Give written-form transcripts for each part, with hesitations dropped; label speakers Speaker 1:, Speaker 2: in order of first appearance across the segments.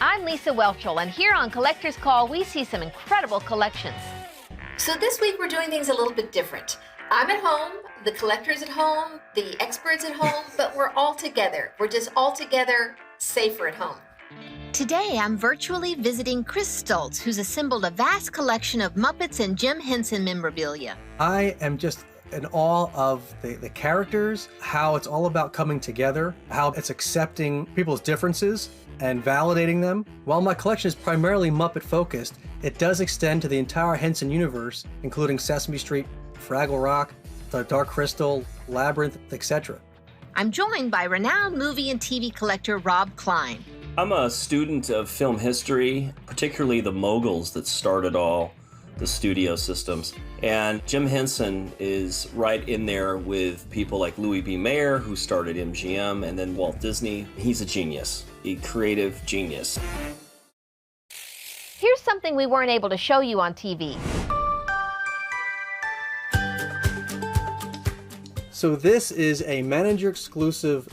Speaker 1: I'm Lisa Welchel, and here on Collector's Call, we see some incredible collections.
Speaker 2: So this week we're doing things a little bit different. I'm at home, the collector's at home, the experts at home, but we're all together. We're just all together, safer at home.
Speaker 1: Today, I'm virtually visiting Chris Stulz, who's assembled a vast collection of Muppets and Jim Henson memorabilia.
Speaker 3: I am just in awe of the characters, how it's all about coming together, how it's accepting people's differences and validating them. While my collection is primarily Muppet focused, it does extend to the entire Henson universe, including Sesame Street, Fraggle Rock, The Dark Crystal, Labyrinth, etc.
Speaker 1: I'm joined by renowned movie and TV collector Rob Klein.
Speaker 4: I'm a student of film history, particularly the moguls that started all the studio systems. And Jim Henson is right in there with people like Louis B. Mayer, who started MGM, and then Walt Disney. He's a genius, a creative genius.
Speaker 1: Here's something we weren't able to show you on TV.
Speaker 3: So this is a manager-exclusive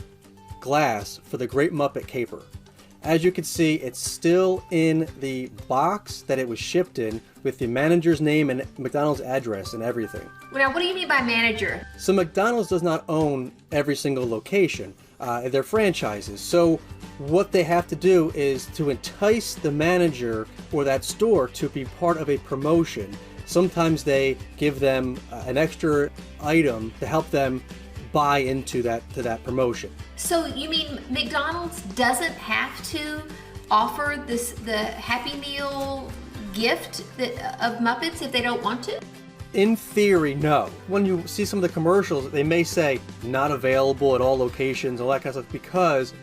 Speaker 3: glass for the Great Muppet Caper. As you can see, it's still in the box that it was shipped in with the manager's name and McDonald's address and everything.
Speaker 2: Now, what do you mean by manager?
Speaker 3: So McDonald's does not own every single location. They're franchises. So what they have to do is to entice the manager or that store to be part of a promotion. Sometimes they give them an extra item to help them buy into that promotion.
Speaker 2: So you mean McDonald's doesn't have to offer the Happy Meal gift of Muppets if they don't want to?
Speaker 3: In theory, no. When you see some of the commercials, they may say not available at all locations, all that kind of stuff, because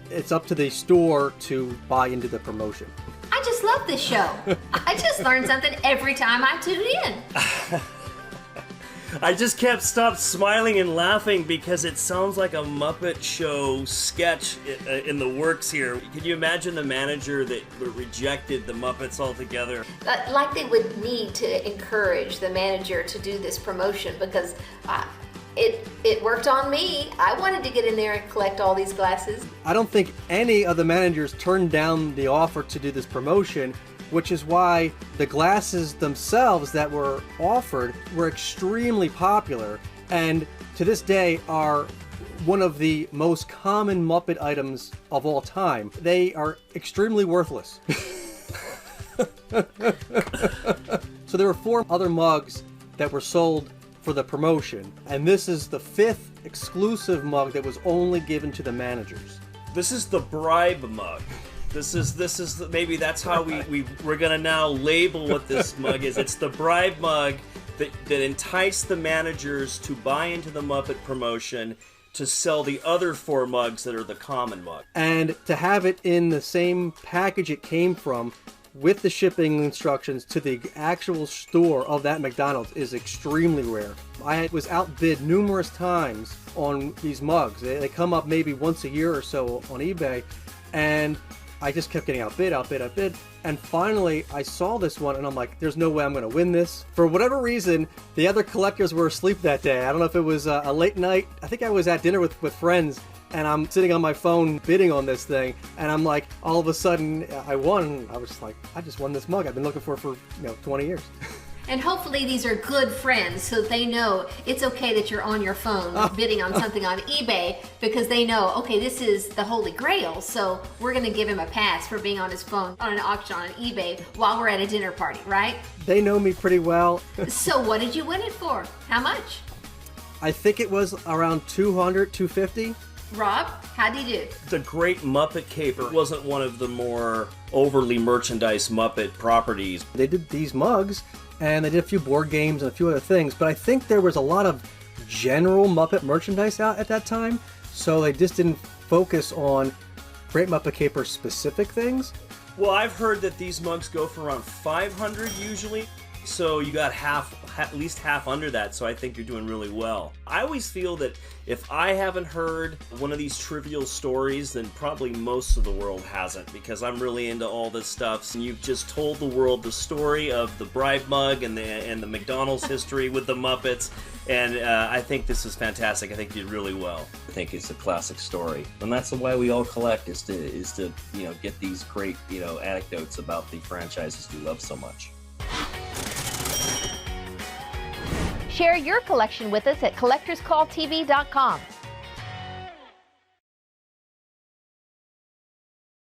Speaker 3: it's up to the store to buy into the promotion.
Speaker 2: I just love this show. I just learn something every time I tune in.
Speaker 4: I just can't stop smiling and laughing because it sounds like a Muppet Show sketch in the works here. Can you imagine the manager that rejected the Muppets altogether?
Speaker 2: Like they would need to encourage the manager to do this promotion because it worked on me. I wanted to get in there and collect all these glasses.
Speaker 3: I don't think any of the managers turned down the offer to do this promotion, which is why the glasses themselves that were offered were extremely popular and to this day are one of the most common Muppet items of all time. They are extremely worthless. So there were 4 other mugs that were sold for the promotion, and this is the 5th exclusive mug that was only given to the managers.
Speaker 4: This is the bribe mug. This is maybe that's how we're gonna now label what this mug is. It's the bribe mug that enticed the managers to buy into the Muppet promotion to sell the other 4 mugs that are the common mug.
Speaker 3: And to have it in the same package it came from with the shipping instructions to the actual store of that McDonald's is extremely rare. I was outbid numerous times on these mugs. They come up maybe once a year or so on eBay, and I just kept getting outbid. And finally, I saw this one, and I'm like, there's no way I'm going to win this. For whatever reason, the other collectors were asleep that day. I don't know if it was a late night. I think I was at dinner with friends, and I'm sitting on my phone bidding on this thing, and I'm like, all of a sudden, I won. I was like, I just won this mug. I've been looking for 20 years.
Speaker 2: And hopefully these are good friends so they know it's okay that you're on your phone bidding on something on eBay because they know, okay, this is the Holy Grail, so we're going to give him a pass for being on his phone on an auction on eBay while we're at a dinner party, right?
Speaker 3: They know me pretty well.
Speaker 2: So what did you win it for? How much?
Speaker 3: I think it was around $200, $250.
Speaker 2: Rob, how do you do?
Speaker 4: The Great Muppet Caper wasn't one of the more overly merchandised Muppet properties.
Speaker 3: They did these mugs, and they did a few board games and a few other things, but I think there was a lot of general Muppet merchandise out at that time, so they just didn't focus on Great Muppet Caper specific things.
Speaker 4: Well, I've heard that these mugs go for around $500 usually, so you got at least half under that, so I think you're doing really well. I always feel that if I haven't heard one of these trivial stories, then probably most of the world hasn't, because I'm really into all this stuff. And you've just told the world the story of the bribe mug and the McDonald's history with the Muppets, And I think this is fantastic. I think you did really well.
Speaker 5: I think it's a classic story, and that's the way we all collect is to get these great anecdotes about the franchises we love so much.
Speaker 1: Share your collection with us at collectorscalltv.com.